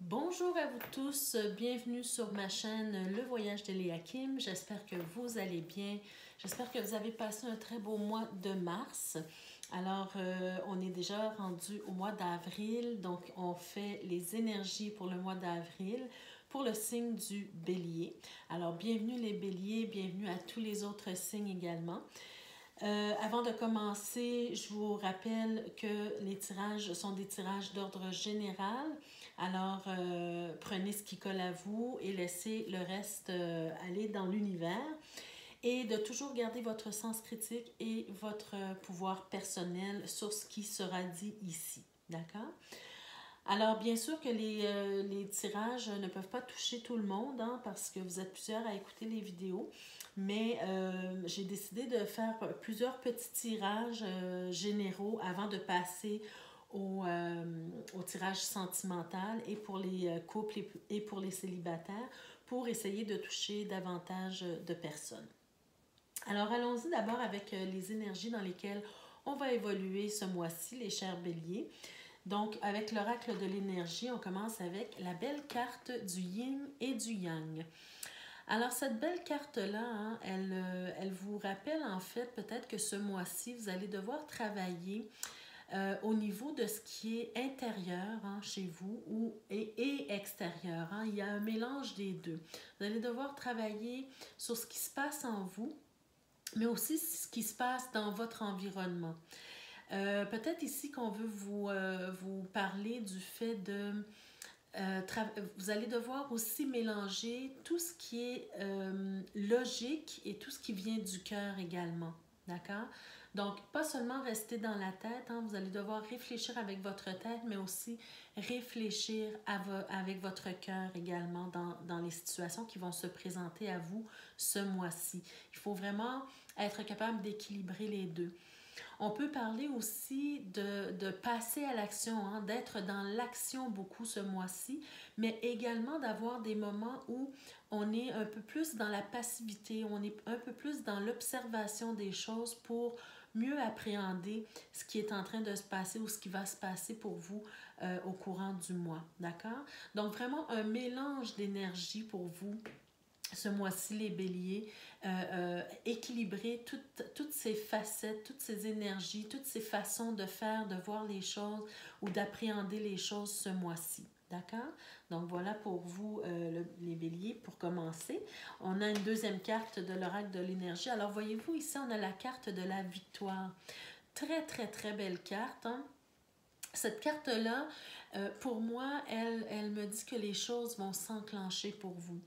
Bonjour à vous tous, bienvenue sur ma chaîne Le Voyage d'Eliakim. J'espère que vous allez bien. J'espère que vous avez passé un très beau mois de mars. Alors, on est déjà rendu au mois d'avril, donc on fait les énergies pour le mois d'avril pour le signe du Bélier. Alors, bienvenue les Béliers, bienvenue à tous les autres signes également. Avant de commencer, je vous rappelle que les tirages sont des tirages d'ordre général. Alors, prenez ce qui colle à vous et laissez le reste aller dans l'univers. Et de toujours garder votre sens critique et votre pouvoir personnel sur ce qui sera dit ici. D'accord? Alors, bien sûr que les tirages ne peuvent pas toucher tout le monde, hein, parce que vous êtes plusieurs à écouter les vidéos, mais j'ai décidé de faire plusieurs petits tirages généraux avant de passer au tirage sentimental et pour les couples et pour les célibataires, pour essayer de toucher davantage de personnes. Alors, allons-y d'abord avec les énergies dans lesquelles on va évoluer ce mois-ci, les chers béliers. Donc, avec l'oracle de l'énergie, on commence avec la belle carte du yin et du yang. Alors, cette belle carte-là, hein, elle vous rappelle en fait peut-être que ce mois-ci, vous allez devoir travailler au niveau de ce qui est intérieur hein, chez vous et extérieur. Hein. Il y a un mélange des deux. Vous allez devoir travailler sur ce qui se passe en vous, mais aussi ce qui se passe dans votre environnement. Peut-être ici qu'on veut vous parler du fait de... vous allez devoir aussi mélanger tout ce qui est logique et tout ce qui vient du cœur également. D'accord? Donc, pas seulement rester dans la tête, hein, vous allez devoir réfléchir avec votre tête, mais aussi réfléchir avec votre cœur également dans les situations qui vont se présenter à vous ce mois-ci. Il faut vraiment être capable d'équilibrer les deux. On peut parler aussi de passer à l'action, hein, d'être dans l'action beaucoup ce mois-ci, mais également d'avoir des moments où on est un peu plus dans la passivité, on est un peu plus dans l'observation des choses pour mieux appréhender ce qui est en train de se passer ou ce qui va se passer pour vous au courant du mois. D'accord? Donc, vraiment un mélange d'énergie pour vous ce mois-ci, les béliers, équilibrer toutes ces facettes, toutes ces énergies, toutes ces façons de faire, de voir les choses ou d'appréhender les choses ce mois-ci. D'accord? Donc, voilà pour vous, les béliers, pour commencer. On a une deuxième carte de l'oracle de l'énergie. Alors, voyez-vous, ici, on a la carte de la victoire. Très, très, très belle carte, hein? Cette carte-là, pour moi, elle me dit que les choses vont s'enclencher pour vous.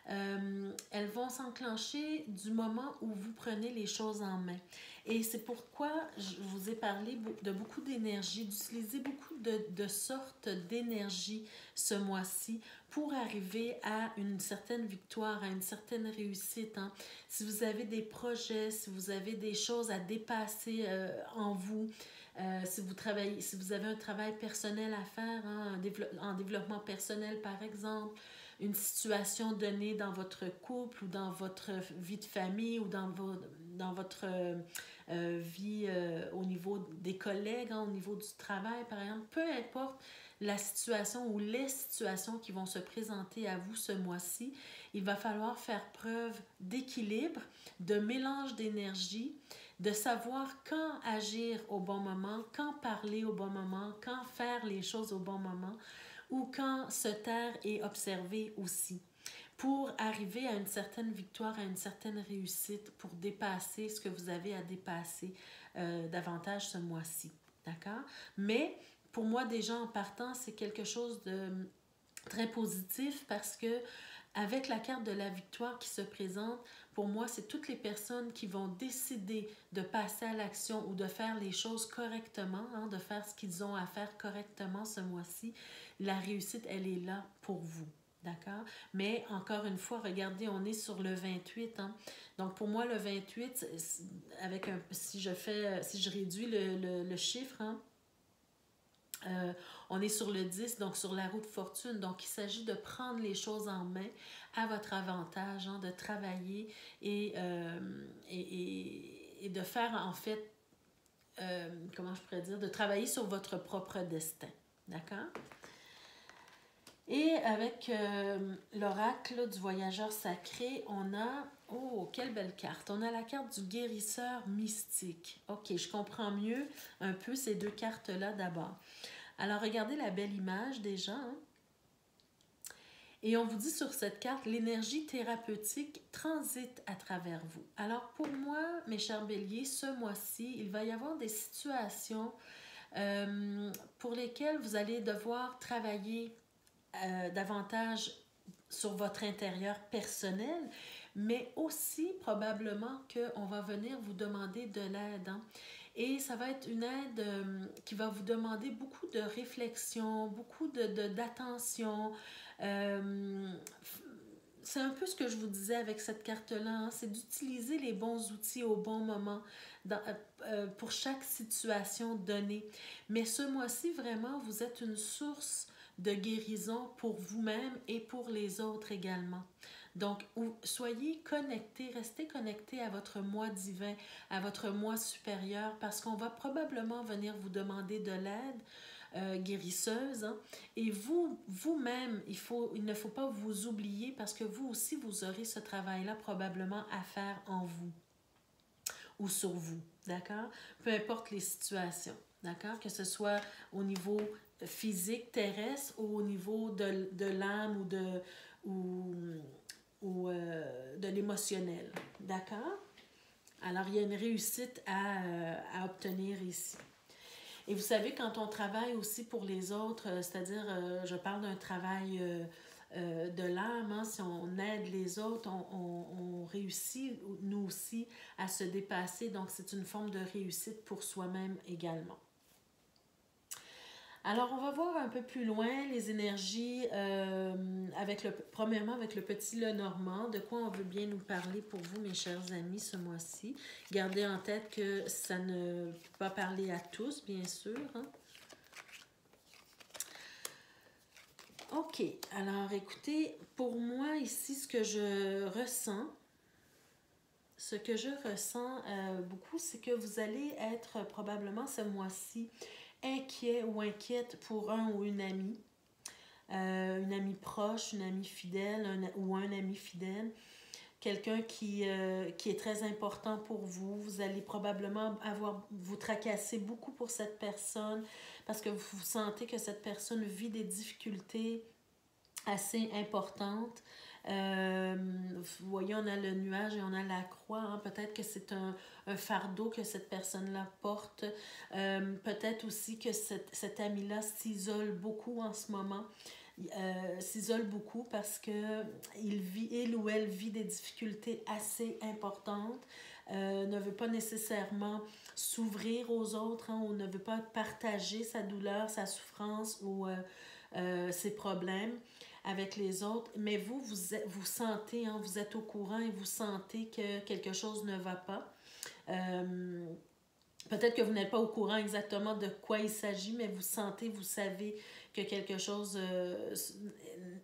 Elles vont s'enclencher du moment où vous prenez les choses en main. Et c'est pourquoi je vous ai parlé de beaucoup d'énergie, d'utiliser beaucoup de sortes d'énergie ce mois-ci pour arriver à une certaine victoire, à une certaine réussite. Hein. Si vous avez des projets, si vous avez des choses à dépasser en vous, si vous avez un travail personnel à faire, hein, en développement personnel par exemple, une situation donnée dans votre couple ou dans votre vie de famille ou dans votre vie au niveau des collègues, hein, au niveau du travail par exemple, peu importe la situation ou les situations qui vont se présenter à vous ce mois-ci, il va falloir faire preuve d'équilibre, de mélange d'énergie, de savoir quand agir au bon moment, quand parler au bon moment, quand faire les choses au bon moment, ou quand se taire et observer aussi, pour arriver à une certaine victoire, à une certaine réussite, pour dépasser ce que vous avez à dépasser davantage ce mois-ci. D'accord? Mais pour moi, déjà en partant, c'est quelque chose de très positif parce que avec la carte de la victoire qui se présente, pour moi, c'est toutes les personnes qui vont décider de passer à l'action ou de faire les choses correctement, hein, de faire ce qu'ils ont à faire correctement ce mois-ci. La réussite, elle est là pour vous. D'accord? Mais encore une fois, regardez, on est sur le 28. Hein? Donc pour moi, le 28, avec si je réduis le chiffre, hein, on est sur le 10, donc sur la roue de fortune. Donc, il s'agit de prendre les choses en main à votre avantage, hein, de travailler et de faire, en fait, comment je pourrais dire, de travailler sur votre propre destin. D'accord? Et avec l'oracle du voyageur sacré, on a... Oh, quelle belle carte! On a la carte du guérisseur mystique. OK, je comprends mieux un peu ces deux cartes-là d'abord. Alors, regardez la belle image déjà. Hein? Et on vous dit sur cette carte, l'énergie thérapeutique transite à travers vous. Alors, pour moi, mes chers béliers, ce mois-ci, il va y avoir des situations pour lesquelles vous allez devoir travailler davantage sur votre intérieur personnel, mais aussi probablement qu'on va venir vous demander de l'aide. Hein? Et ça va être une aide qui va vous demander beaucoup de réflexion, beaucoup d'attention. C'est un peu ce que je vous disais avec cette carte-là, hein? C'est d'utiliser les bons outils au bon moment pour chaque situation donnée. Mais ce mois-ci, vraiment, vous êtes une source de guérison pour vous-même et pour les autres également. Donc, soyez connectés, restez connectés à votre moi divin, à votre moi supérieur, parce qu'on va probablement venir vous demander de l'aide guérisseuse. Hein? Et vous-même, il ne faut pas vous oublier parce que vous aussi, vous aurez ce travail-là probablement à faire en vous ou sur vous, d'accord? Peu importe les situations, d'accord? Que ce soit au niveau physique, terrestre, ou au niveau de l'âme ou de l'émotionnel, d'accord? Alors, il y a une réussite à obtenir ici. Et vous savez, quand on travaille aussi pour les autres, c'est-à-dire, je parle d'un travail de l'âme, hein, si on aide les autres, on réussit, nous aussi, à se dépasser. Donc, c'est une forme de réussite pour soi-même également. Alors, on va voir un peu plus loin les énergies, premièrement avec le petit Lenormand, de quoi on veut bien nous parler pour vous, mes chers amis, ce mois-ci. Gardez en tête que ça ne peut pas parler à tous, bien sûr. Hein? OK, alors écoutez, pour moi ici, ce que je ressens beaucoup, c'est que vous allez être probablement ce mois-ci inquiet ou inquiète pour un ou une amie proche, une amie fidèle ou un ami fidèle, quelqu'un qui est très important pour vous. Vous allez probablement vous tracasser beaucoup pour cette personne parce que vous sentez que cette personne vit des difficultés assez importantes. Vous voyez, on a le nuage et on a la croix. Hein? Peut-être que c'est un fardeau que cette personne-là porte. Peut-être aussi que cet ami-là s'isole beaucoup en ce moment. S'isole beaucoup parce que il ou elle vit des difficultés assez importantes, ne veut pas nécessairement s'ouvrir aux autres, hein, ou ne veut pas partager sa douleur, sa souffrance ou ses problèmes avec les autres, mais vous sentez, hein, vous êtes au courant et vous sentez que quelque chose ne va pas. Peut-être que vous n'êtes pas au courant exactement de quoi il s'agit, mais vous savez que quelque chose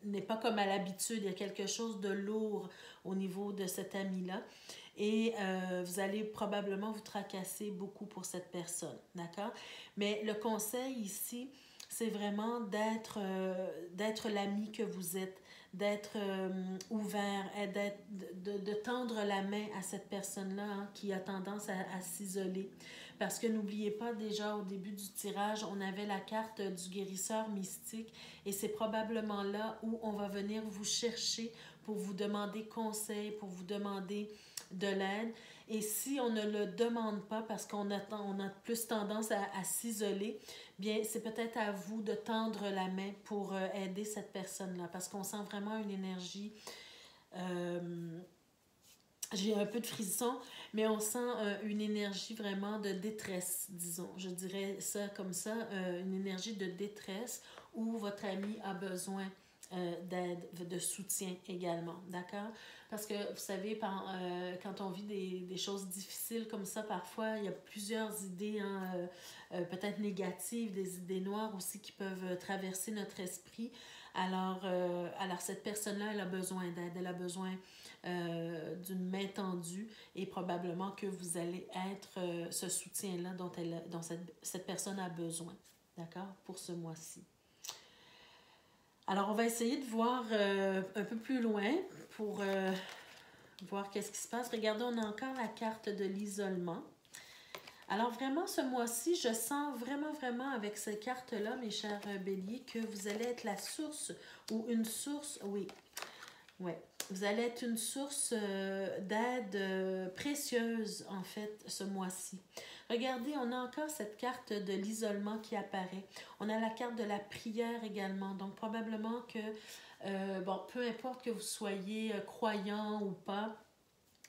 n'est pas comme à l'habitude. Il y a quelque chose de lourd au niveau de cet ami-là. Et vous allez probablement vous tracasser beaucoup pour cette personne, d'accord? Mais le conseil ici, c'est vraiment d'être l'ami que vous êtes, d'être ouvert, de tendre la main à cette personne-là, hein, qui a tendance à s'isoler. Parce que n'oubliez pas, déjà au début du tirage, on avait la carte du guérisseur mystique et c'est probablement là où on va venir vous chercher pour vous demander conseil, pour vous demander de l'aide. Et si on ne le demande pas parce qu'on a plus tendance à s'isoler, bien, c'est peut-être à vous de tendre la main pour aider cette personne-là parce qu'on sent vraiment une énergie... j'ai un peu de frisson, mais on sent une énergie vraiment de détresse, disons. Je dirais ça comme ça, une énergie de détresse où votre ami a besoin d'aide, de soutien également, d'accord? Parce que, vous savez, quand on vit des choses difficiles comme ça, parfois, il y a plusieurs idées, hein, peut-être négatives, des idées noires aussi qui peuvent traverser notre esprit. Alors cette personne-là, elle a besoin d'aide, elle a besoin d'une main tendue et probablement que vous allez être ce soutien-là dont cette personne a besoin, d'accord, pour ce mois-ci. Alors, on va essayer de voir un peu plus loin pour voir qu'est-ce qui se passe. Regardez, on a encore la carte de l'isolement. Alors, vraiment, ce mois-ci, je sens vraiment avec ces cartes-là, mes chers béliers, que vous allez être la source ou une source, oui, ouais. Vous allez être une source d'aide précieuse, en fait, ce mois-ci. Regardez, on a encore cette carte de l'isolement qui apparaît. On a la carte de la prière également. Donc, probablement que, bon, peu importe que vous soyez croyant ou pas,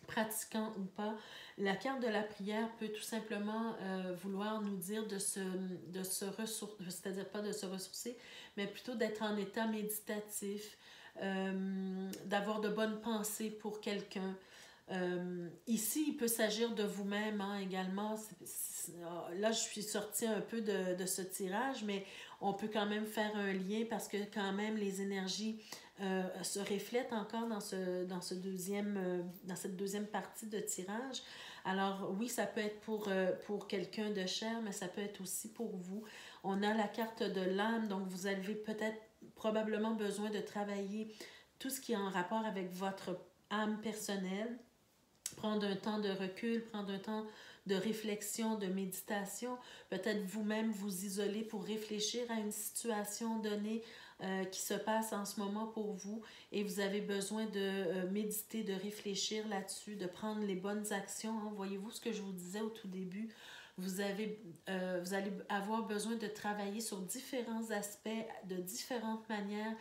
pratiquant ou pas, la carte de la prière peut tout simplement vouloir nous dire de se ressourcer, c'est-à-dire pas de se ressourcer, mais plutôt d'être en état méditatif, d'avoir de bonnes pensées pour quelqu'un. Ici, il peut s'agir de vous-même hein, également. Là, je suis sortie un peu de ce tirage, mais on peut quand même faire un lien parce que quand même les énergies se reflètent encore dans dans cette deuxième partie de tirage. Alors oui, ça peut être pour quelqu'un de cher, mais ça peut être aussi pour vous. On a la carte de l'âme, donc vous avez peut-être probablement besoin de travailler tout ce qui est en rapport avec votre âme personnelle, prendre un temps de recul, prendre un temps de réflexion, de méditation, peut-être vous-même vous isoler pour réfléchir à une situation donnée qui se passe en ce moment pour vous et vous avez besoin de méditer, de réfléchir là-dessus, de prendre les bonnes actions. Hein. Voyez-vous ce que je vous disais au tout début? Vous allez avoir besoin de travailler sur différents aspects, de différentes manières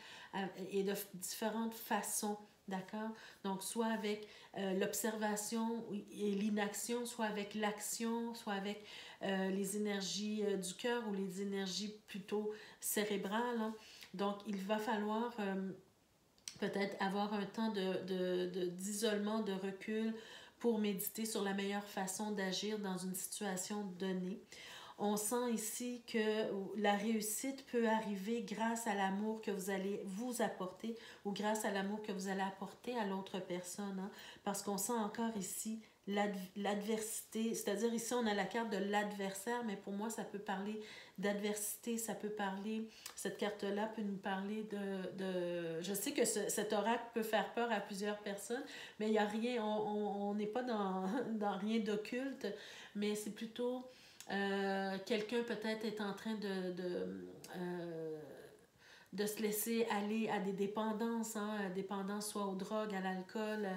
et de différentes façons. D'accord? Donc, soit avec l'observation et l'inaction, soit avec l'action, soit avec les énergies du cœur ou les énergies plutôt cérébrales. Hein. Donc, il va falloir peut-être avoir un temps d'isolement, de recul pour méditer sur la meilleure façon d'agir dans une situation donnée. On sent ici que la réussite peut arriver grâce à l'amour que vous allez vous apporter ou grâce à l'amour que vous allez apporter à l'autre personne. Hein, parce qu'on sent encore ici l'adversité, c'est-à-dire ici on a la carte de l'adversaire, mais pour moi ça peut parler d'adversité, ça peut parler, cette carte-là peut nous parler je sais que cet oracle peut faire peur à plusieurs personnes, mais il n'y a rien, on n'est pas dans rien d'occulte, mais c'est plutôt quelqu'un peut-être est en train de se laisser aller à des dépendances, hein, dépendance soit aux drogues, à l'alcool,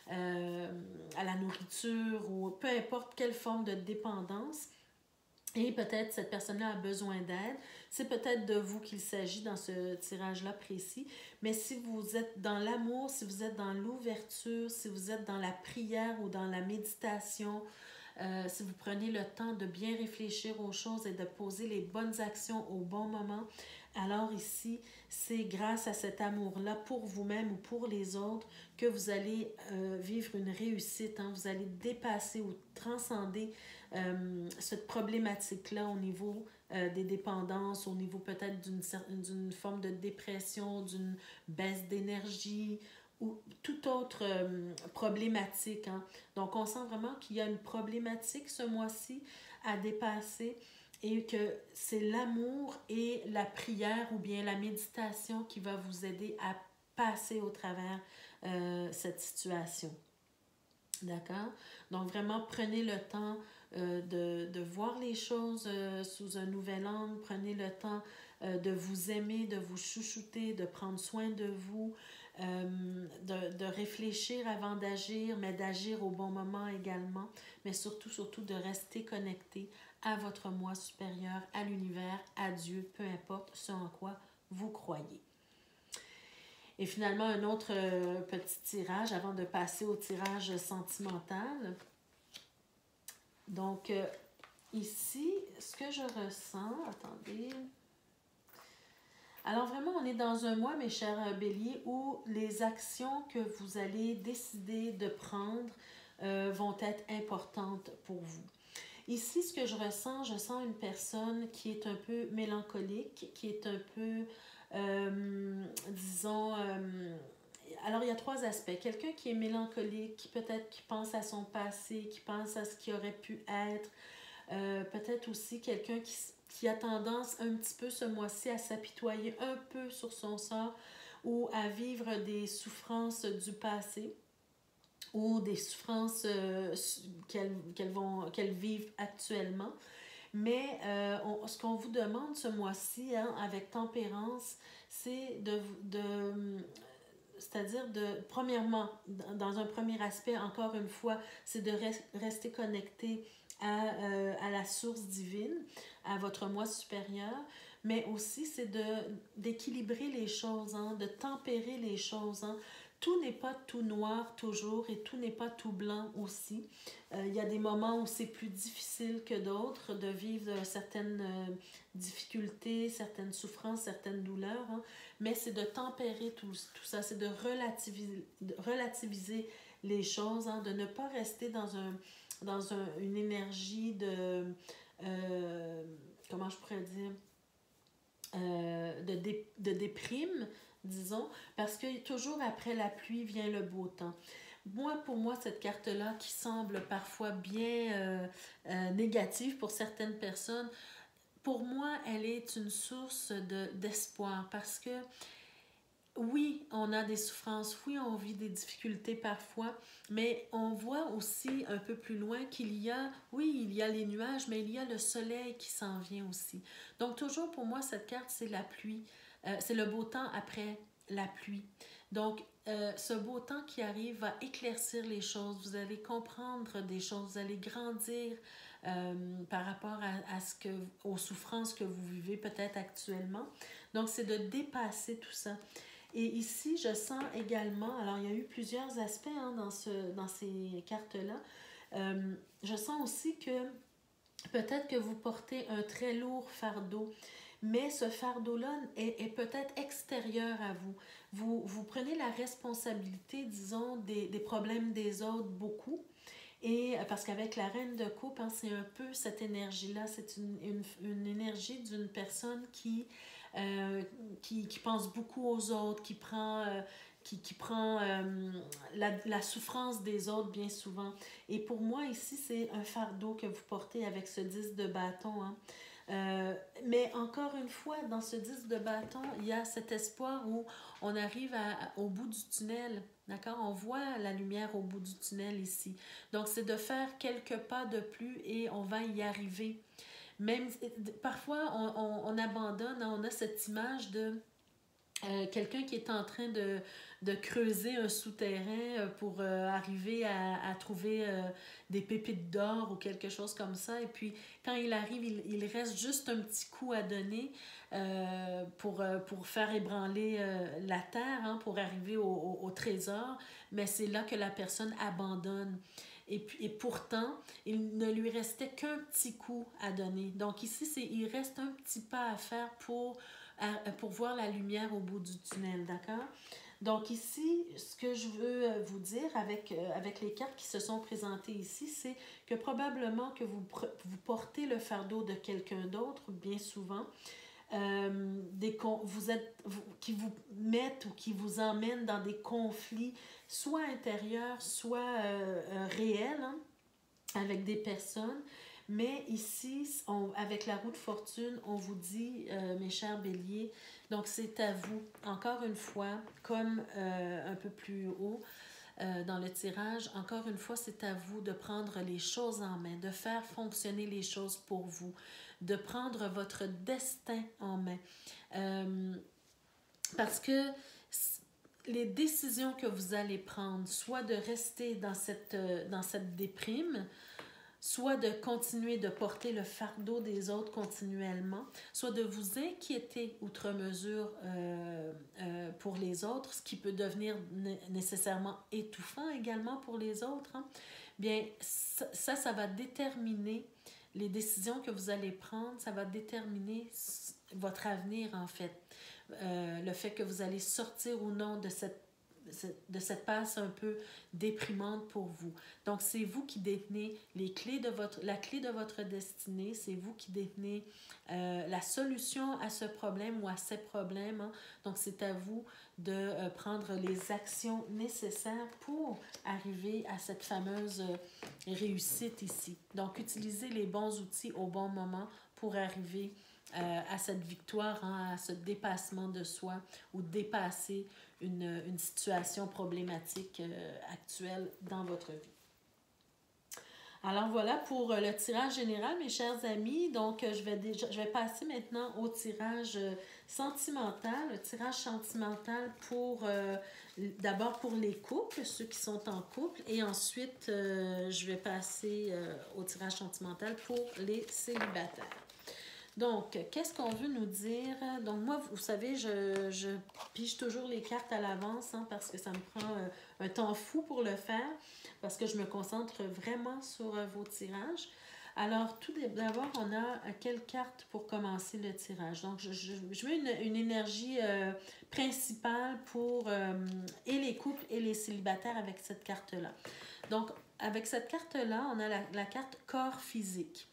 à la nourriture ou peu importe quelle forme de dépendance. Et peut-être cette personne-là a besoin d'aide. C'est peut-être de vous qu'il s'agit dans ce tirage-là précis. Mais si vous êtes dans l'amour, si vous êtes dans l'ouverture, si vous êtes dans la prière ou dans la méditation, si vous prenez le temps de bien réfléchir aux choses et de poser les bonnes actions au bon moment, alors ici, c'est grâce à cet amour-là pour vous-même ou pour les autres que vous allez vivre une réussite. Hein? Vous allez dépasser ou transcender cette problématique-là au niveau des dépendances, au niveau peut-être d'une forme de dépression, d'une baisse d'énergie ou toute autre problématique. Hein. Donc, on sent vraiment qu'il y a une problématique ce mois-ci à dépasser et que c'est l'amour et la prière ou bien la méditation qui va vous aider à passer au travers cette situation. D'accord? Donc, vraiment, prenez le temps de voir les choses sous un nouvel angle. Prenez le temps de vous aimer, de vous chouchouter, de prendre soin de vous, de réfléchir avant d'agir, mais d'agir au bon moment également. Mais surtout de rester connecté à votre moi supérieur, à l'univers, à Dieu, peu importe ce en quoi vous croyez. Et finalement, un autre petit tirage avant de passer au tirage sentimental. Donc, ici, ce que je ressens, attendez. Alors vraiment, on est dans un mois, mes chers béliers, où les actions que vous allez décider de prendre vont être importantes pour vous. Ici, ce que je sens une personne qui est un peu mélancolique, qui est un peu, disons, alors il y a trois aspects. Quelqu'un qui est mélancolique, qui peut-être qui pense à son passé, qui pense à ce qui aurait pu être. Peut-être aussi quelqu'un qui a tendance un petit peu ce mois-ci à s'apitoyer un peu sur son sort ou à vivre des souffrances du passé ou des souffrances qu'elles vivent actuellement. Mais ce qu'on vous demande ce mois-ci, hein, avec tempérance, c'est c'est-à-dire premièrement, dans un premier aspect, encore une fois, c'est de rester connecté à la source divine, à votre moi supérieur, mais aussi c'est d'équilibrer les choses, hein, de tempérer les choses. Hein. Tout n'est pas tout noir toujours et tout n'est pas tout blanc aussi. Il y a des moments où c'est plus difficile que d'autres de vivre certaines difficultés, certaines souffrances, certaines douleurs, hein, mais c'est de tempérer tout ça, c'est de relativiser les choses, hein, de ne pas rester une énergie comment je pourrais dire, de déprime, disons, parce que toujours après la pluie vient le beau temps. Pour moi, cette carte-là, qui semble parfois bien négative pour certaines personnes, pour moi, elle est une source d'espoir parce que oui, on a des souffrances, oui, on vit des difficultés parfois, mais on voit aussi un peu plus loin il y a les nuages, mais il y a le soleil qui s'en vient aussi. Donc toujours pour moi, cette carte, c'est la pluie, c'est le beau temps après la pluie. Donc, ce beau temps qui arrive va éclaircir les choses, vous allez comprendre des choses, vous allez grandir par rapport aux souffrances que vous vivez peut-être actuellement. Donc, c'est de dépasser tout ça. Et ici, je sens également, alors il y a eu plusieurs aspects hein, dans ces cartes-là, je sens aussi que peut-être que vous portez un très lourd fardeau, mais ce fardeau-là est peut-être extérieur à vous. Vous prenez la responsabilité, disons, des problèmes des autres beaucoup. Et parce qu'avec la reine de coupe, hein, c'est un peu cette énergie-là, c'est une énergie d'une personne qui pense beaucoup aux autres, qui prend la souffrance des autres bien souvent. Et pour moi, ici, c'est un fardeau que vous portez avec ce 10 de bâton. Hein. Mais encore une fois, dans ce 10 de bâton, il y a cet espoir où on arrive au bout du tunnel. D'accord? On voit la lumière au bout du tunnel ici. Donc, c'est de faire quelques pas de plus et on va y arriver. Même, parfois, on abandonne, on a cette image de quelqu'un qui est en train de creuser un souterrain pour arriver à trouver des pépites d'or ou quelque chose comme ça. Et puis, quand il arrive, il reste juste un petit coup à donner pour faire ébranler la terre, hein, pour arriver au trésor. Mais c'est là que la personne abandonne. Et pourtant, il ne lui restait qu'un petit coup à donner. Donc ici, il reste un petit pas à faire pour voir la lumière au bout du tunnel, d'accord? Donc ici, ce que je veux vous dire avec les cartes qui se sont présentées ici, c'est que probablement que vous portez le fardeau de quelqu'un d'autre, bien souvent, qui vous mettent ou qui vous emmènent dans des conflits, soit intérieurs, soit réels, hein, avec des personnes. Mais ici, avec la roue de fortune, on vous dit, mes chers béliers, donc c'est à vous, encore une fois, comme un peu plus haut dans le tirage, encore une fois, c'est à vous de prendre les choses en main, de faire fonctionner les choses pour vous, de prendre votre destin en main. Parce que les décisions que vous allez prendre, soit de rester dans cette déprime, soit de continuer de porter le fardeau des autres continuellement, soit de vous inquiéter outre mesure pour les autres, ce qui peut devenir nécessairement étouffant également pour les autres, hein. Bien, ça va déterminer les décisions que vous allez prendre, ça va déterminer votre avenir en fait. Le fait que vous allez sortir ou non de cette passe un peu déprimante pour vous. Donc, c'est vous qui détenez la clé de votre destinée, c'est vous qui détenez la solution à ce problème ou à ces problèmes. Hein. Donc, c'est à vous de prendre les actions nécessaires pour arriver à cette fameuse réussite ici. Donc, utilisez les bons outils au bon moment pour arriver à cette victoire, hein, à ce dépassement de soi ou dépasser une situation problématique actuelle dans votre vie. Alors voilà pour le tirage général, mes chers amis. Donc, je vais passer maintenant au tirage sentimental. Le tirage sentimental pour, d'abord pour les couples, ceux qui sont en couple. Et ensuite, je vais passer au tirage sentimental pour les célibataires. Donc, qu'est-ce qu'on veut nous dire? Donc, moi, vous savez, je pige toujours les cartes à l'avance hein, parce que ça me prend un temps fou pour le faire, parce que je me concentre vraiment sur vos tirages. Alors, tout d'abord, on a quelle carte pour commencer le tirage? Donc, je mets une énergie principale pour et les couples et les célibataires avec cette carte-là. Donc, avec cette carte-là, on a la carte corps physique.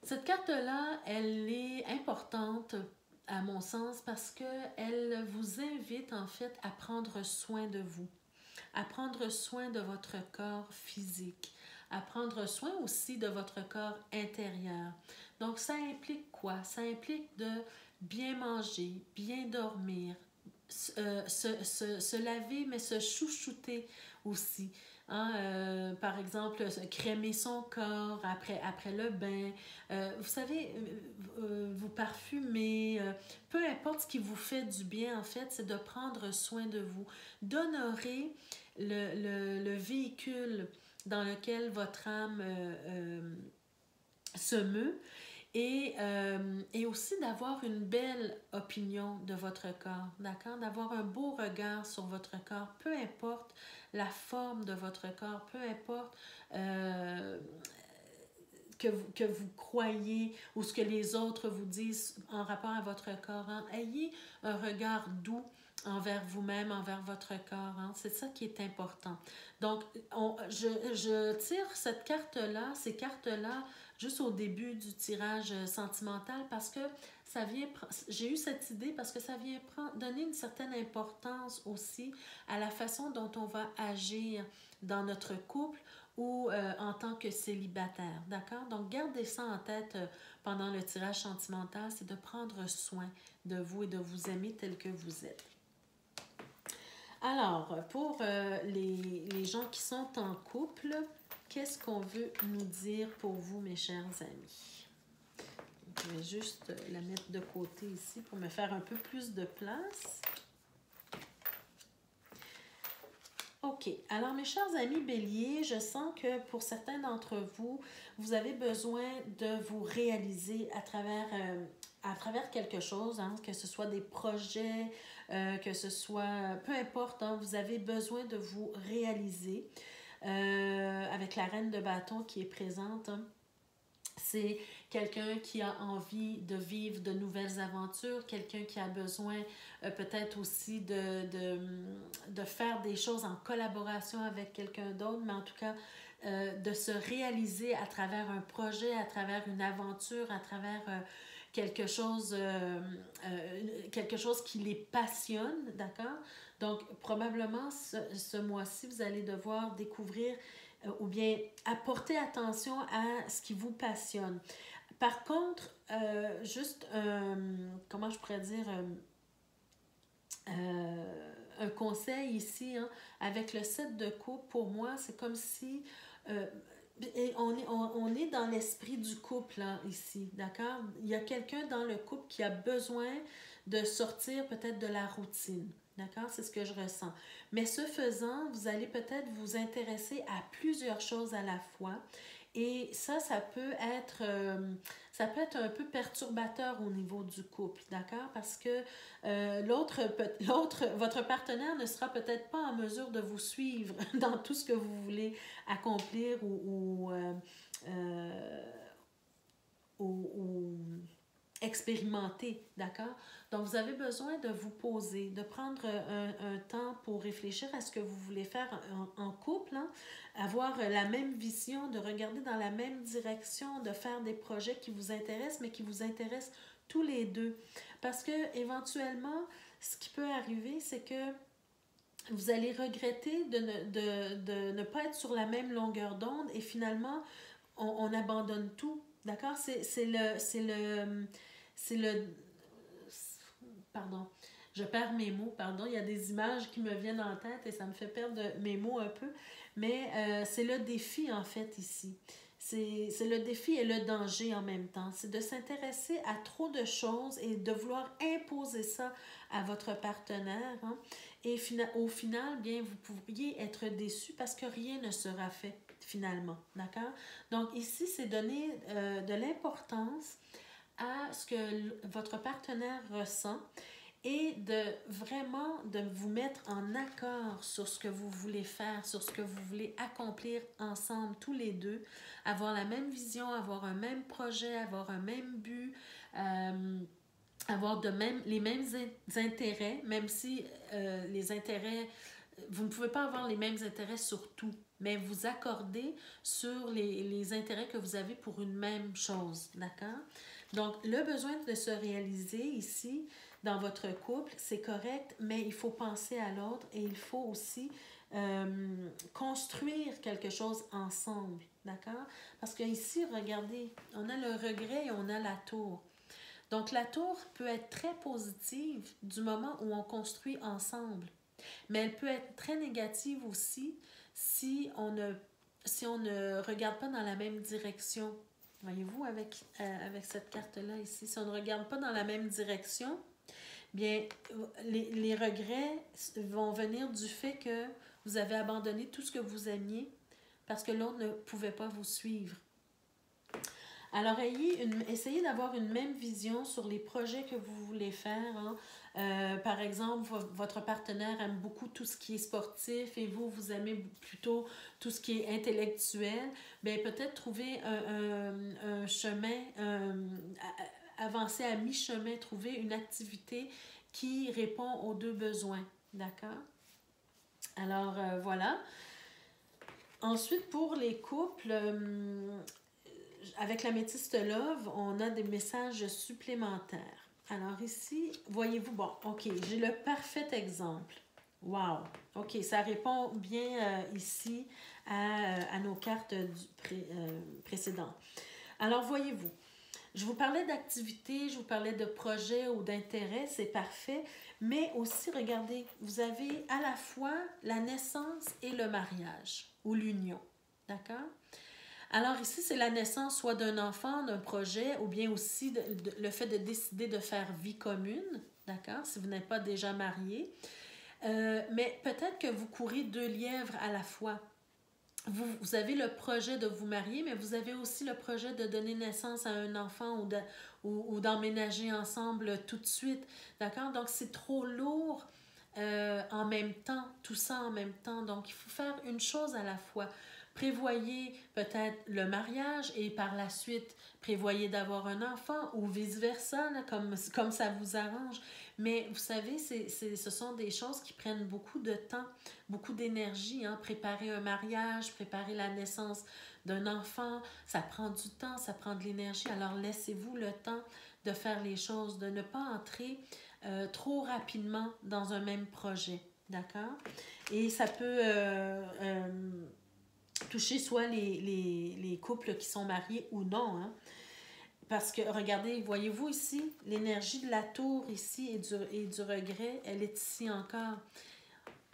Cette carte-là, elle est importante à mon sens parce qu'elle vous invite en fait à prendre soin de vous, à prendre soin de votre corps physique, à prendre soin aussi de votre corps intérieur. Donc, ça implique quoi? Ça implique de bien manger, bien dormir, se laver, mais se chouchouter aussi. Hein, par exemple, crémer son corps après le bain. Vous savez, vous parfumer. Peu importe ce qui vous fait du bien, en fait, c'est de prendre soin de vous, d'honorer le véhicule dans lequel votre âme se meut. Et aussi d'avoir une belle opinion de votre corps, d'accord? D'avoir un beau regard sur votre corps, peu importe la forme de votre corps, peu importe que vous croyez ou ce que les autres vous disent en rapport à votre corps. Hein? Ayez un regard doux envers vous-même, envers votre corps. Hein? C'est ça qui est important. Donc, je tire cette carte-là, ces cartes-là, juste au début du tirage sentimental parce que ça vient, j'ai eu cette idée parce que ça vient donner une certaine importance aussi à la façon dont on va agir dans notre couple ou en tant que célibataire, d'accord? Donc, gardez ça en tête pendant le tirage sentimental, c'est de prendre soin de vous et de vous aimer tel que vous êtes. Alors, pour les gens qui sont en couple, qu'est-ce qu'on veut nous dire pour vous, mes chers amis? Je vais juste la mettre de côté ici pour me faire un peu plus de place. OK. Alors, mes chers amis Bélier, je sens que pour certains d'entre vous, vous avez besoin de vous réaliser à travers quelque chose, hein, que ce soit des projets, que ce soit, peu importe, hein, vous avez besoin de vous réaliser avec la reine de bâton qui est présente. Hein. C'est quelqu'un qui a envie de vivre de nouvelles aventures, quelqu'un qui a besoin peut-être aussi de faire des choses en collaboration avec quelqu'un d'autre, mais en tout cas de se réaliser à travers un projet, à travers une aventure, à travers quelque chose qui les passionne, d'accord? Donc, probablement, ce mois-ci, vous allez devoir découvrir ou bien apporter attention à ce qui vous passionne. Par contre, juste, comment je pourrais dire, un conseil ici, hein, avec le 7 de coupe, pour moi, c'est comme si... et on est dans l'esprit du couple là, ici, d'accord? Il y a quelqu'un dans le couple qui a besoin de sortir peut-être de la routine, d'accord? C'est ce que je ressens. Mais ce faisant, vous allez peut-être vous intéresser à plusieurs choses à la fois et ça peut être un peu perturbateur au niveau du couple, d'accord? Parce que votre partenaire ne sera peut-être pas en mesure de vous suivre dans tout ce que vous voulez accomplir ou expérimenter, d'accord? Donc, vous avez besoin de vous poser, de prendre un temps pour réfléchir à ce que vous voulez faire en couple, hein? Avoir la même vision, de regarder dans la même direction, de faire des projets qui vous intéressent, mais qui vous intéressent tous les deux. Parce que éventuellement, ce qui peut arriver, c'est que vous allez regretter de ne pas être sur la même longueur d'onde et finalement, on abandonne tout. D'accord? Pardon, je perds mes mots, pardon. Il y a des images qui me viennent en tête et ça me fait perdre mes mots un peu. Mais c'est le défi, en fait, ici. C'est le défi et le danger en même temps. C'est de s'intéresser à trop de choses et de vouloir imposer ça à votre partenaire. Hein. Et au final, bien, vous pourriez être déçu parce que rien ne sera fait finalement. D'accord? Donc ici, c'est donner de l'importance à ce que votre partenaire ressent et de vraiment de vous mettre en accord sur ce que vous voulez faire, sur ce que vous voulez accomplir ensemble, tous les deux, avoir la même vision, avoir un même projet, avoir un même but, avoir les mêmes intérêts, même si les intérêts, vous ne pouvez pas avoir les mêmes intérêts sur tout, mais vous accordez sur les intérêts que vous avez pour une même chose, d'accord? Donc, le besoin de se réaliser ici, dans votre couple, c'est correct, mais il faut penser à l'autre et il faut aussi construire quelque chose ensemble, d'accord? Parce que ici, regardez, on a le regret et on a la tour. Donc, la tour peut être très positive du moment où on construit ensemble, mais elle peut être très négative aussi si on ne regarde pas dans la même direction. Voyez-vous, avec cette carte-là ici, si on ne regarde pas dans la même direction, bien, les regrets vont venir du fait que vous avez abandonné tout ce que vous aimiez parce que l'autre ne pouvait pas vous suivre. Alors, essayez d'avoir une même vision sur les projets que vous voulez faire. Hein. Par exemple, votre partenaire aime beaucoup tout ce qui est sportif et vous aimez plutôt tout ce qui est intellectuel. Bien, peut-être trouver un chemin, avancer à mi-chemin, trouver une activité qui répond aux deux besoins. D'accord? Alors, voilà. Ensuite, pour les couples, avec l'améthyste Love, on a des messages supplémentaires. Alors ici, voyez-vous, bon, OK, j'ai le parfait exemple. Wow! OK, ça répond bien ici à nos cartes précédentes. Alors, voyez-vous, je vous parlais d'activité, je vous parlais de projet ou d'intérêt, c'est parfait, mais aussi, regardez, vous avez à la fois la naissance et le mariage ou l'union, d'accord? Alors ici, c'est la naissance soit d'un enfant, d'un projet, ou bien aussi le fait de décider de faire vie commune, d'accord, si vous n'êtes pas déjà marié. Mais peut-être que vous courez 2 lièvres à la fois. Vous avez le projet de vous marier, mais vous avez aussi le projet de donner naissance à un enfant ou d'emménager ensemble tout de suite, d'accord? Donc, c'est trop lourd en même temps, tout ça en même temps. Donc, il faut faire une chose à la fois. Prévoyez peut-être le mariage et par la suite, prévoyez d'avoir un enfant ou vice-versa, là, comme ça vous arrange. Mais vous savez, ce sont des choses qui prennent beaucoup de temps, beaucoup d'énergie. Hein? Préparer un mariage, préparer la naissance d'un enfant, ça prend du temps, ça prend de l'énergie. Alors laissez-vous le temps de faire les choses, de ne pas entrer trop rapidement dans un même projet. D'accord? Et ça peut toucher soit les couples qui sont mariés ou non. Hein? Parce que, regardez, voyez-vous ici, l'énergie de la tour ici et du regret, elle est ici encore.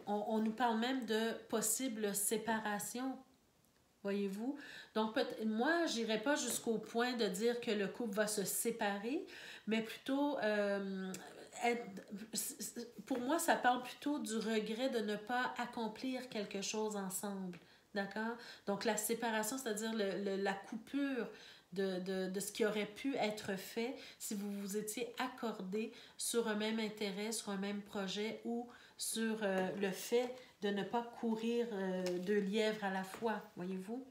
On nous parle même de possible séparation, voyez-vous. Donc, moi, je n'irai pas jusqu'au point de dire que le couple va se séparer, mais plutôt, pour moi, ça parle plutôt du regret de ne pas accomplir quelque chose ensemble. D'accord? Donc, la séparation, c'est-à-dire la coupure de ce qui aurait pu être fait si vous vous étiez accordé sur un même intérêt, sur un même projet ou sur le fait de ne pas courir 2 lièvres à la fois, voyez-vous?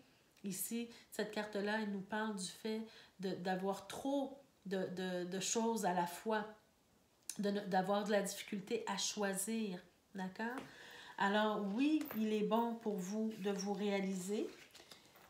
Ici, cette carte-là, elle nous parle du fait d'avoir trop de choses à la fois, d'avoir de la difficulté à choisir, d'accord? Alors oui, il est bon pour vous de vous réaliser.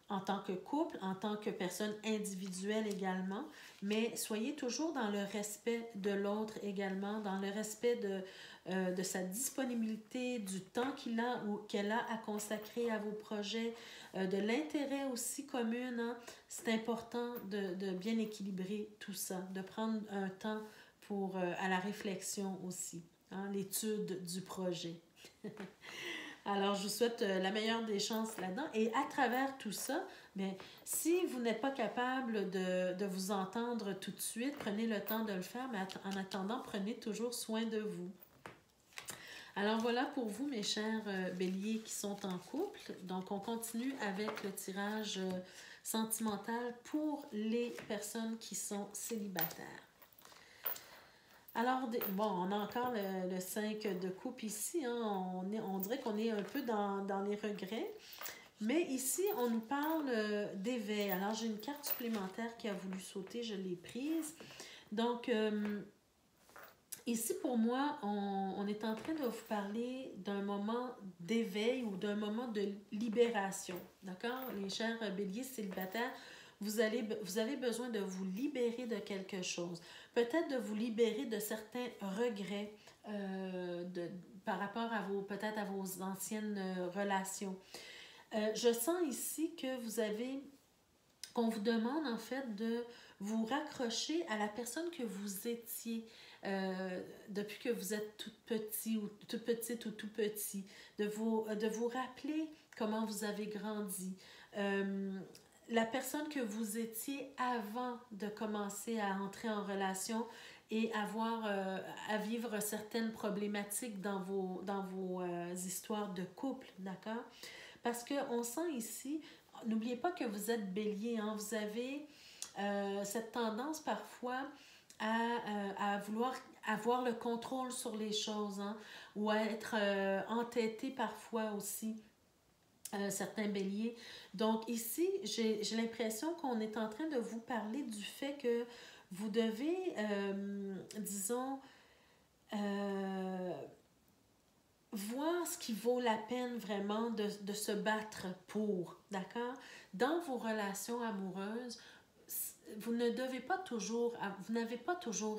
en tant que couple, en tant que personne individuelle également, mais soyez toujours dans le respect de l'autre également, dans le respect de sa disponibilité, du temps qu'il a ou qu'elle a à consacrer à vos projets, de l'intérêt aussi commun. Hein. C'est important de bien équilibrer tout ça, de prendre un temps pour, à la réflexion aussi, hein, l'étude du projet. Alors, je vous souhaite la meilleure des chances là-dedans. Et à travers tout ça, bien, si vous n'êtes pas capable de vous entendre tout de suite, prenez le temps de le faire, mais en attendant, prenez toujours soin de vous. Alors voilà pour vous, mes chers béliers qui sont en couple. Donc, on continue avec le tirage sentimental pour les personnes qui sont célibataires. Alors, bon, on a encore le 5 de coupe ici. Hein. On dirait qu'on est un peu dans les regrets. Mais ici, on nous parle d'éveil. Alors, j'ai une carte supplémentaire qui a voulu sauter. Je l'ai prise. Donc, ici, pour moi, on est en train de vous parler d'un moment d'éveil ou d'un moment de libération. D'accord? Les chers béliers célibataires, vous avez besoin de vous libérer de quelque chose. Peut-être de vous libérer de certains regrets par rapport à peut-être à vos anciennes relations. Je sens ici que qu'on vous demande en fait de vous raccrocher à la personne que vous étiez depuis que vous êtes toute petite ou tout petit, de vous rappeler comment vous avez grandi. La personne que vous étiez avant de commencer à entrer en relation et à vivre certaines problématiques dans vos histoires de couple, d'accord? Parce qu'on sent ici, n'oubliez pas que vous êtes bélier, hein, vous avez cette tendance parfois à vouloir avoir le contrôle sur les choses, hein, ou à être entêté parfois aussi. Certains béliers. Donc ici, j'ai l'impression qu'on est en train de vous parler du fait que vous devez, disons, voir ce qui vaut la peine vraiment de se battre pour, d'accord? Dans vos relations amoureuses, vous n'avez pas toujours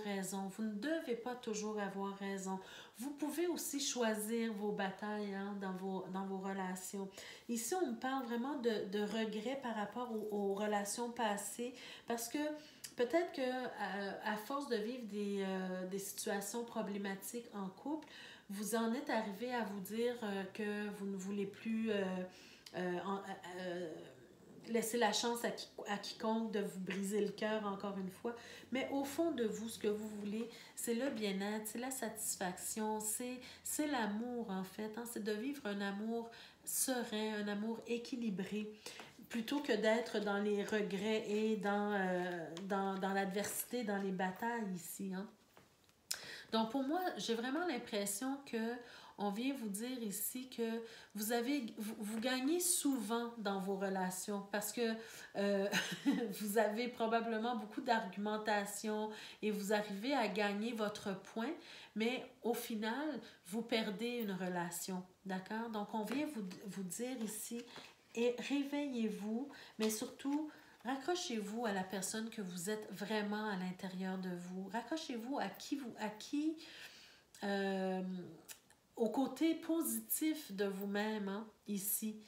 raison, vous ne devez pas toujours avoir raison. Vous pouvez aussi choisir vos batailles, hein, dans vos relations. Ici, on parle vraiment de regrets par rapport aux relations passées, parce que peut-être que à force de vivre des situations problématiques en couple, vous en êtes arrivé à vous dire que vous ne voulez plus laisser la chance à quiconque de vous briser le cœur encore une fois. Mais au fond de vous, ce que vous voulez, c'est le bien-être, c'est la satisfaction, c'est l'amour en fait. Hein? C'est de vivre un amour serein, un amour équilibré, plutôt que d'être dans les regrets et dans l'adversité, dans les batailles ici. Hein? Donc, pour moi, j'ai vraiment l'impression que on vient vous dire ici que vous gagnez souvent dans vos relations parce que vous avez probablement beaucoup d'argumentation et vous arrivez à gagner votre point, mais au final, vous perdez une relation, d'accord? Donc, on vient vous dire ici, et réveillez-vous, mais surtout, raccrochez-vous à la personne que vous êtes vraiment à l'intérieur de vous. Raccrochez-vous au côté positif de vous-même, hein, ici.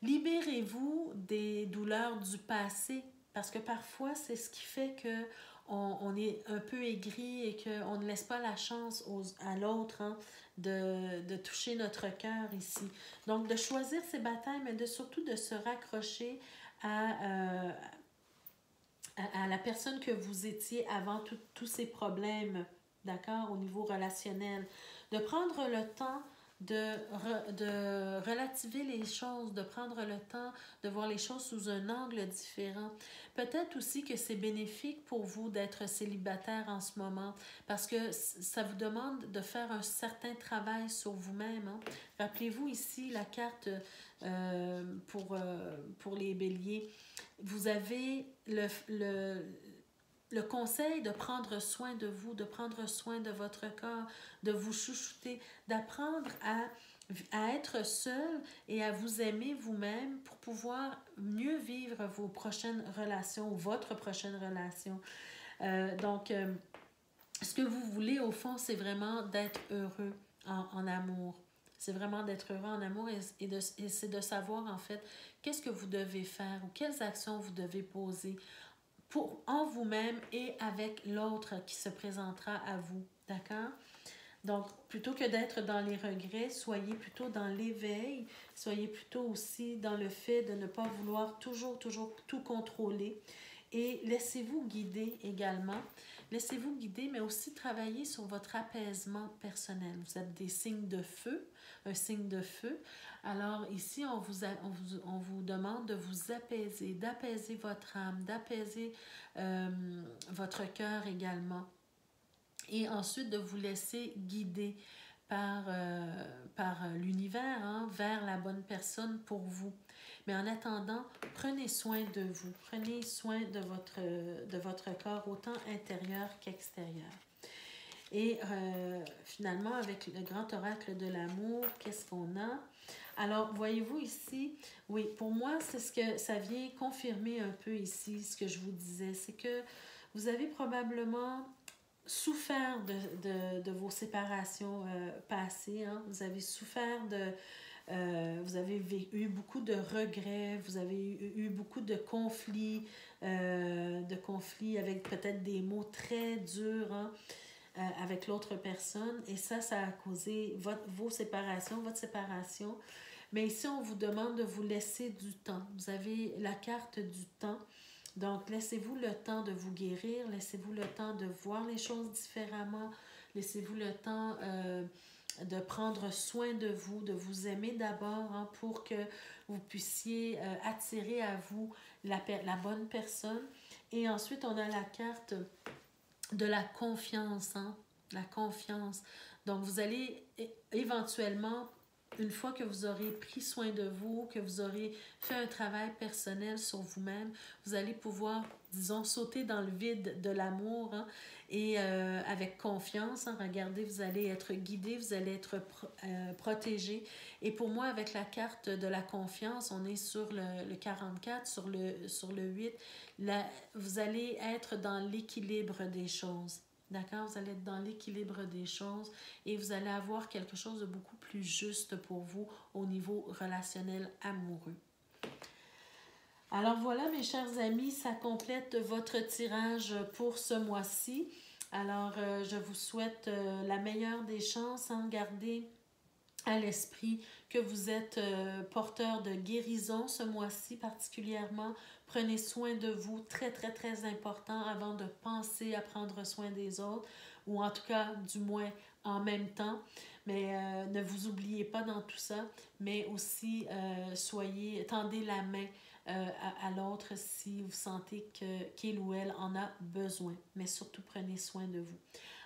Libérez-vous des douleurs du passé, parce que parfois, c'est ce qui fait qu'on est un peu aigri et qu'on ne laisse pas la chance à l'autre, hein, de toucher notre cœur ici. Donc, de choisir ses batailles, mais surtout de se raccrocher à la personne que vous étiez avant tous ces problèmes, d'accord, au niveau relationnel. De prendre le temps de relativer les choses, de prendre le temps de voir les choses sous un angle différent. Peut-être aussi que c'est bénéfique pour vous d'être célibataire en ce moment parce que ça vous demande de faire un certain travail sur vous-même. Hein. Rappelez-vous ici la carte pour les béliers. Vous avez le conseil de prendre soin de vous, de prendre soin de votre corps, de vous chouchouter, d'apprendre à à être seul et à vous aimer vous-même pour pouvoir mieux vivre vos prochaines relations ou votre prochaine relation. Donc, ce que vous voulez, au fond, c'est vraiment d'être heureux en amour. C'est vraiment d'être heureux en amour et c'est de savoir, en fait, qu'est-ce que vous devez faire ou quelles actions vous devez poser en vous-même et avec l'autre qui se présentera à vous. D'accord? Donc, plutôt que d'être dans les regrets, soyez plutôt dans l'éveil, soyez plutôt aussi dans le fait de ne pas vouloir toujours tout contrôler et laissez-vous guider également. Laissez-vous guider, mais aussi travailler sur votre apaisement personnel. Vous êtes des signes de feu, un signe de feu. Alors ici, on vous demande de vous apaiser, d'apaiser votre âme, d'apaiser votre cœur également. Et ensuite, de vous laisser guider par l'univers, hein, vers la bonne personne pour vous. Mais en attendant, prenez soin de vous. Prenez soin de votre corps, autant intérieur qu'extérieur. Et finalement, avec le grand oracle de l'amour, qu'est-ce qu'on a? Alors, voyez-vous ici, oui, pour moi, c'est ce que ça vient confirmer un peu ici, ce que je vous disais. C'est que vous avez probablement souffert de vos séparations passées. Hein? Vous avez souffert vous avez eu beaucoup de regrets, vous avez eu beaucoup de conflits avec peut-être des mots très durs, hein, avec l'autre personne. Et ça a causé votre séparation. Mais ici, on vous demande de vous laisser du temps. Vous avez la carte du temps. Donc, laissez-vous le temps de vous guérir, laissez-vous le temps de voir les choses différemment, laissez-vous le temps de prendre soin de vous aimer d'abord, hein, pour que vous puissiez attirer à vous la bonne personne. Et ensuite, on a la carte de la confiance, hein, la confiance. Donc, vous allez éventuellement, une fois que vous aurez pris soin de vous, que vous aurez fait un travail personnel sur vous-même, vous allez pouvoir, disons, sauter dans le vide de l'amour, hein, et avec confiance. Hein, regardez, vous allez être guidé, vous allez être protégé. Et pour moi, avec la carte de la confiance, on est sur le 44, sur le 8. Là, vous allez être dans l'équilibre des choses. D'accord? Vous allez être dans l'équilibre des choses et vous allez avoir quelque chose de beaucoup plus juste pour vous au niveau relationnel amoureux. Alors voilà, mes chers amis, ça complète votre tirage pour ce mois-ci. Alors, je vous souhaite la meilleure des chances. Hein? Gardez à l'esprit que vous êtes porteur de guérison ce mois-ci particulièrement. Prenez soin de vous, très, très, très important avant de penser à prendre soin des autres, ou en tout cas, du moins, en même temps. Mais ne vous oubliez pas dans tout ça, mais aussi tendez la main à l'autre si vous sentez qu'il ou elle en a besoin. Mais surtout, prenez soin de vous.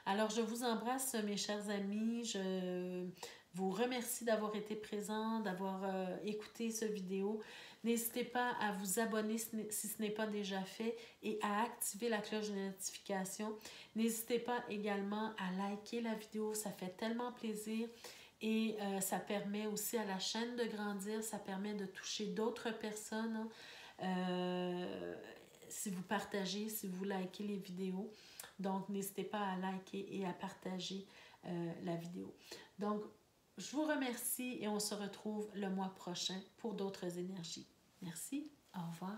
Alors, je vous embrasse, mes chers amis. Je vous remercie d'avoir été présent, d'avoir écouté cette vidéo. N'hésitez pas à vous abonner si ce n'est pas déjà fait et à activer la cloche de notification. N'hésitez pas également à liker la vidéo, ça fait tellement plaisir. Et ça permet aussi à la chaîne de grandir, ça permet de toucher d'autres personnes. Si vous partagez, si vous likez les vidéos. Donc, n'hésitez pas à liker et à partager la vidéo. Donc, je vous remercie et on se retrouve le mois prochain pour d'autres énergies. Merci, au revoir.